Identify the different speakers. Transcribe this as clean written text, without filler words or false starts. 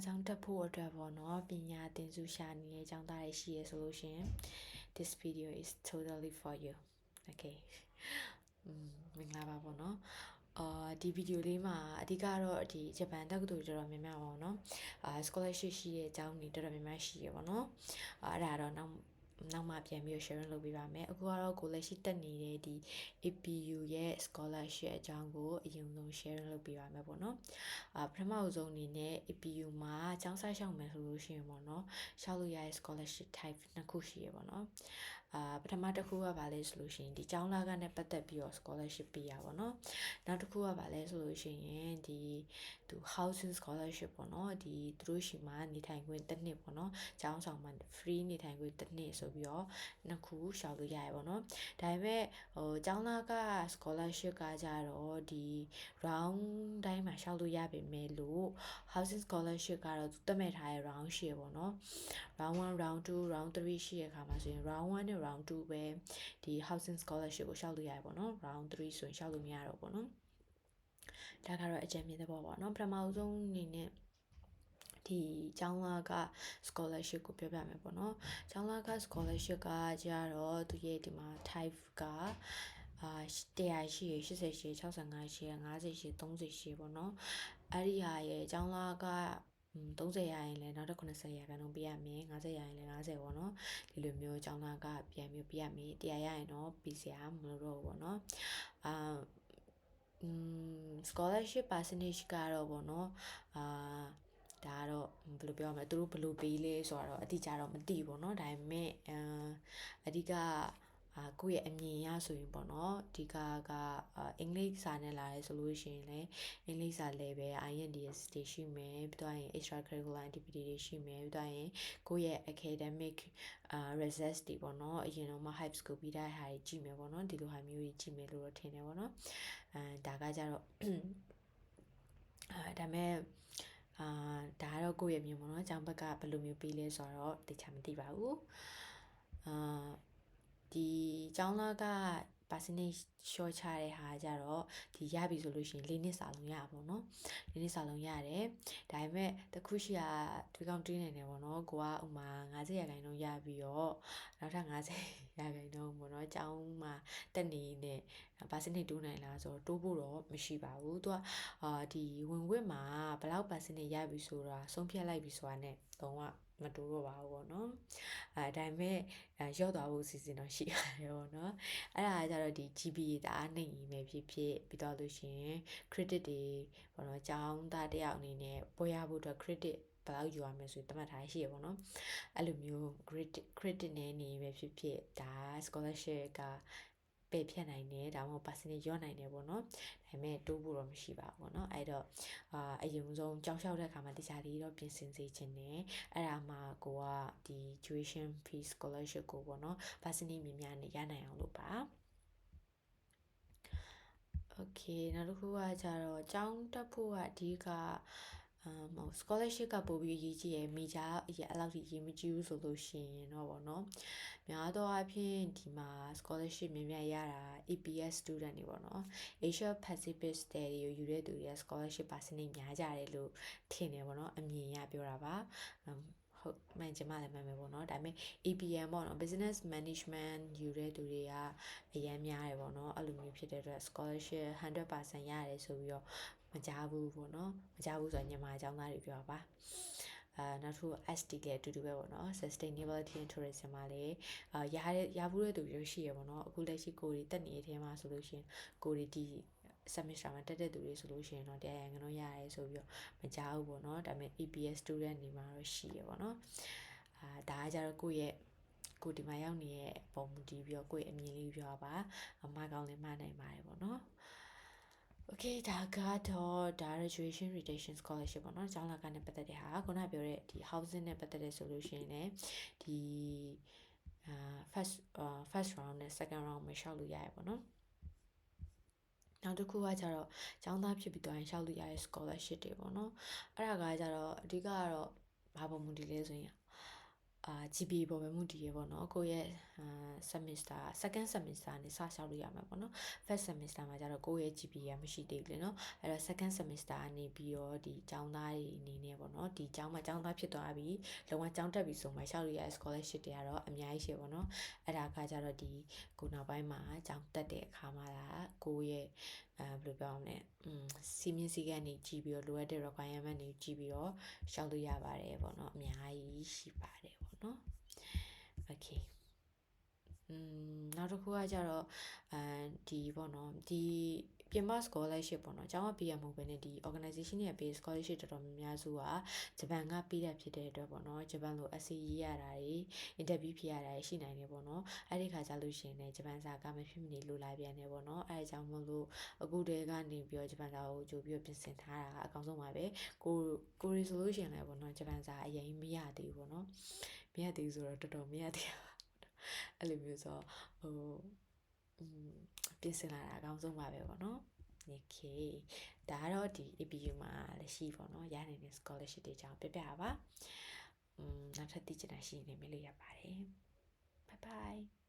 Speaker 1: ကျောင်းတက်ဖို့အတွက်ပေါ့နော်ပညာသင်စုရှာနေတဲ့ကျောင်းသားတွေရှိရဆိုလို့ရှင် this video is totally for you okay မင်္ဂလာပါပေါ့နော်ဒီဗီဒီယိုလေးမှာအဓိကတော့ဒီဂျပန်တက္ကသိုလ်တော်တော်များများပေါ့နော်scholarship ရှိတဲ့အကြောင်းတွေတော်တော်များများရှိရပေါ့နော်အဲ့ဒါတော့နောက်မှပြန်ပြီး sharing လုပ်ပေးပါမယ်အခုကတော့ကိုလက်ရှိတက်နေတဲ့ဒီ APU ရဲ့ scholarship အကြောင်းကိုအရင်ဆုံး sharing လုပ်ပေးပါမယ်ပေါ့နော်ပထမဆုံးအနေနဲ့ APU မှာကျောင်းဆိုင်ရှောက်မယ်ဆိုလို့ရှိရင်ပေါ့နော်ရှောက်လို့ရတဲ့ scholarship type နှစ်ခုရှိရပေါ့နော်ပထမတစ်ခုကဘာလဲဆိုလို့ရှိရင်ဒီကျောင်းလာကနဲ့ပတ်သက်ပြီးတော့ scholarship ပေးရပါတော့နောက်တစ်ခုကဘာလဲဆိုလို့ရှိရင်ဒီသူ housing scholarship ပေါ့နော်ဒီသူတို့ရှိမှနေထိုင်ခွင့်တစ်နှစ်ပေါ့နော်ကျောင်းဆောင်မှာ free နေထိုင်ခွင့်တစ်နှစ်ဆိုပြီးတော့နှစ်ခုရှောက်လို့ရရပါတော့ဒါပေမဲ့ကျောင်းလာက scholarship ကကြတော့ဒီ round တိုင်းမှာရှောက်လို့ရပေမဲ့လို့ housing scholarship ကတော့သတ်မှတ်ထားတဲ့ round ရှိရပေါ့နော်round 1 round 2 round 3ရှိရခါမှာဆိုရင် round 1နဲ့ round 2ပဲဒီ housing scholarship ကိုရှောက်လို့ရရပေါ့နော် round 3ဆိုရင်ရှောက်လို့မရတော့ပေါ့နော်ဒါကတော့အကြံဉာဏ်သဘောပေါ့နော်ပထမဆုံးအနေနဲ့ဒီကျောင်းလာက scholarship ကိုပြောပြမယ်ပေါ့နော်ကျောင်းလာက scholarship ကကြတော့သူရဲ့ဒီမှာ type က100ရှိရ80ရှိ65ရှိရ50ရှိ30ရှိပေါ့နော်အဲ့ဒီဟာရဲ့ကျောင်းလာက30ရရင်လည်းနောက်တော့90ရာခိုင်နှုန်းပေးရမယ်50ရရင်လည်း50ပေါ့နော်ဒီလိုမျိုးကျောင်းသားကပြန်ပြီးပေးရမယ်100ရရင်တော့ပေးစရာမလိုတော့ဘူးပေါ့နော်scholarship percentage ကတော့ပေါ့နော်ဒါကတော့ဘယ်လိုပြောရမလဲသူတို့ဘယ်လိုပေးလဲဆိုတော့အတိအကျတော့မသိဘူးเนาะဒါပေမဲ့အဓိကကိုယ့်ရဲ့အမြင်ရဆိုရင်ပေါ့နော်ဒီကအင်္ဂလိပ်စာနဲ့လာရဲဆိုလို့ရှိရင်လည်းအင်္ဂလိပ်စာ level INDS တွေရှိမယ်ပြီးတော့ရင် extra curricular activity တွေရှိမယ်ပြီးတော့ရင်ကိုယ့်ရဲ့ academic results တွေပေါ့နော်အရင်တော့မှ high school ပြီးတဲ့ဟာတွေကြည့်မယ်ပေါ့နော်ဒီလိုဟာမျိုးကြီးကြည့်မယ်လို့တော့ထင်တယ်ပေါ့နော်ဒါကကြတော့ဒါမဲ့ဒါကတော့ကိုယ့်ရဲ့အမြင်ပေါ့နော်ကျောင်းဘက်ကဘယ်လိုမျိုးပေးလဲဆိုတော့တခြားမသိပါဘူးဒီကျောင်းလာက percentage short ချတဲ့ဟာကြတော့ဒီရပြီဆိုလို့ရှိရင်၄နှစ်စာလုံးရပါဘောနော်၄နှစ်စာလုံးရတယ်ဒါပေမဲ့တခုရှိတာတွေးကောင်းတွေးနေတယ်ပေါ့နော်ကိုကဥမာ50ရာခိုင်နှုန်းရပြီးတော့နောက်ထပ်50ရာခိုင်နှုန်းပေါ့နော်ကျောင်းမှာတက်နေနေ percentage တိုးနိုင်လားဆိုတော့တိုးဖို့တော့မရှိပါဘူးသူကဒီဝင်ခွင့်မှာဘယ်လောက် percentage ရပြီဆိုတာဆုံးဖြတ်လိုက်ပြီဆိုတာနဲ့တော့မတိုးတော့ပါဘူးပေါ့နော်ဒါပေမဲ့ရောက်သွားဖို့စီစဉ်တော့ရှိရတယ်ပေါ့နော်အဲ့ဒါကြတော့ဒီ GPA တအားနှိမ်ရင်ပဲဖြစ်ဖြစ်ပြီးတော့လို့ရှိရင် credit တွေပေါ့နော်ကျောင်းသားတယောက်အနေနဲ့ပွဲရဖို့အတွက် credit ဘယ်လောက်ယူရမလဲဆိုသတ်မှတ်ထားရှိရပေါ့နော်အဲ့လိုမျိုး credit နဲ့နေပဲဖြစ်ဖြစ်ဒါ scholarship ကပယ်ဖြတ်နိုင်တယ်ဒါမှမဟုတ် percentage ရော့နိုင်တယ်ပေါ့နော်ဒါပေမဲ့တိုးဖို့တော့မရှိပါဘူးပေါ့နော်အဲ့တော့အရင်ဆုံးကြောင်းလျှောက်တဲ့အခါမှာတရားလေးတော့ပြင်ဆင်စေချင်တယ်အဲ့ဒါမှကိုကဒီ tuition fee scholarship ကိုပေါ့နော် percentage များများနဲ့ရနိုင်အောင်လုပ်ပါ okay နောက်တစ်ခုကကြတော့ကျောင်းတက်ဖို့ကအဓိကscholarship ကပို့ပြီးအရေးကြီးရယ် major အဲ့လောက်ကြီးရေးမကြည့်ဘူးဆိုလို့ရှိရင်တော့ဗောနော်များသောအားဖြင့်ဒီမှာ scholarship များများရတာ APS student တွေပေါ့နော် Asia Pacific Study ကိုယူတဲ့သူတွေက scholarship percentage များကြတယ်လို့ထင်တယ်ဗောနော်အမြင်ရပြောတာပါဟုတ်မှန်ချင်မှလည်းမှန်မယ်ပေါ့နော်ဒါပေမဲ့ APM ပေါ့နော် business management ယူတဲ့သူတွေကအရန်များတယ်ပေါ့နော်အဲ့လိုမျိုးဖြစ်တဲ့အတွက် scholarship 100% ရတယ်ဆိုပြီးတော့မကြားဘူးပေါ့နော်မကြားဘူးဆိုတော့ညီမအကြောင်းသားတွေပြောပါနောက်တစ်ခု SD လည်းအတူတူပဲပေါ့နော် sustainability and tourism မှာလည်းရဘူးတဲ့သူတွေရှိရပေါ့နော်အခုလက်ရှိကိုတွေတက်နေတဲ့အထဲမှာဆိုလို့ရှိရင်ကိုတွေဒီ semester မှာတက်တဲ့သူတွေဆိုလို့ရှိရင်တော့တရားရန်ကတော့ရတယ်ဆိုပြီးတော့မကြားဘူးပေါ့နော်ဒါပေမဲ့ APS student တွေမှာတော့ရှိရပေါ့နော်ဒါကကြတော့ကိုဒီမှာရောက်နေတဲ့ပုံမူတည်ပြီးတော့ကိုယ့်ရဲ့အမြင်လေးပြောပါမကောင်းလည်းမနိုင်ပါတယ်ပေါ့နော်Okay ဒါကတော့ graduation retention scholarship ပေါ့နော်ကျောင်းလာကနဲ့ပတ်သက်တဲ့ဟာခုနပြောတဲ့ဒီ housing နဲ့ပတ်သက်တဲ့ဆိုလို့ရှိရင်လည်းဒီ first round နဲ့ second round မှာရှောက်လို့ရရပေါ့နော်နောက်တစ်ခုကကြတော့ကျောင်းသားဖြစ်ပြီးတော့ရင်ရှောက်လို့ရတဲ့ scholarship တွေပေါ့နော်အဲ့ဒါကကြတော့အဓိကကတော့ဘာပုံမူတည်လဲဆိုရင် GPA ပေါ်ပဲမှုတည်ရပေါ့နော်ကိုယ့်ရဲ့semester second semester နဲ့စလျှောက်လို့ရမှာပေါ့နော် first semester မှာကျတော့ကိုယ့်ရဲ့ GPA မရှိသေးဘူးလေနော်အဲ့တော့ second semester ကနေပြီးတော့ဒီကျောင်းသားတွေအနေနဲ့ပေါ့နော်ဒီကျောင်းမှာကျောင်းသားဖြစ်သွားပြီလုံးဝကျောင်းတက်ပြီဆိုမှလျှောက်လို့ရတဲ့ scholarship တွေကတော့အများကြီးရှိပေါ့နော်အဲ့ဒါကကျတော့ဒီကိုနောက်ပိုင်းမှာကျောင်းတက်တဲ့အခါမှာကိုယ့်ရဲ့ဘယ်လိုပြောရမလဲစီမင်းစည်းကမ်းတွေကြည့်ပြီးတော့လိုအပ်တဲ့ requirement တွေကြည့်ပြီးတော့လျှောက်လို့ရပါတယ်ပေါ့နော်အများကြီးရှိပါတယ်ပေါ့နော် okay နောက်တစ်ခုကကြတော့ဒီပေါ့နော်ဒီပြင်ပ scholarship ပေါ့နော်ကျောင်းကပေးရမဟုတ်ဘဲနဲ့ဒီ organization တွေကပေး scholarship တော်တော်များများစုကဂျပန်ကပေးတာဖြစ်တဲ့အတွက်ပေါ့နော်ဂျပန်လို essay ရေးရတာတွေ interview ဖြေရတာတွေရှိနိုင်တယ်ပေါ့နော်အဲ့ဒီခါကျလို့ရှိရင်လည်းဂျပန်စာကမဖြစ်မနေလိုလာပြန်တယ်ပေါ့နော်အဲ့ဒါကြောင့်မလို့အခုတည်းကနေပြီးတော့ဂျပန်စာကိုကြိုပြီးတော့ပြင်ဆင်ထားတာအကောင်းဆုံးပါပဲကိုရီဆိုလို့ရှိရင်လည်းပေါ့နော်ဂျပန်စာအရင်မရသေးဘူးပေါ့နော်မရသေးဘူးဆိုတော့တော်တော်မရသေးဘူးအဲ့လိုမျိုးဆိုပြင်ဆင်လာတာအကောင်းဆုံးပါပဲပေါ့နော် okay ဒါကတော့ဒီ APU မှာလက်ရှိပေါ့နော်ရနိုင်တဲ့ scholarship တွေအကြောင်းပြပြပါနောက်ထပ်သိချင်တာရှိရင်လည်းမေးလို့ရပါတယ် bye bye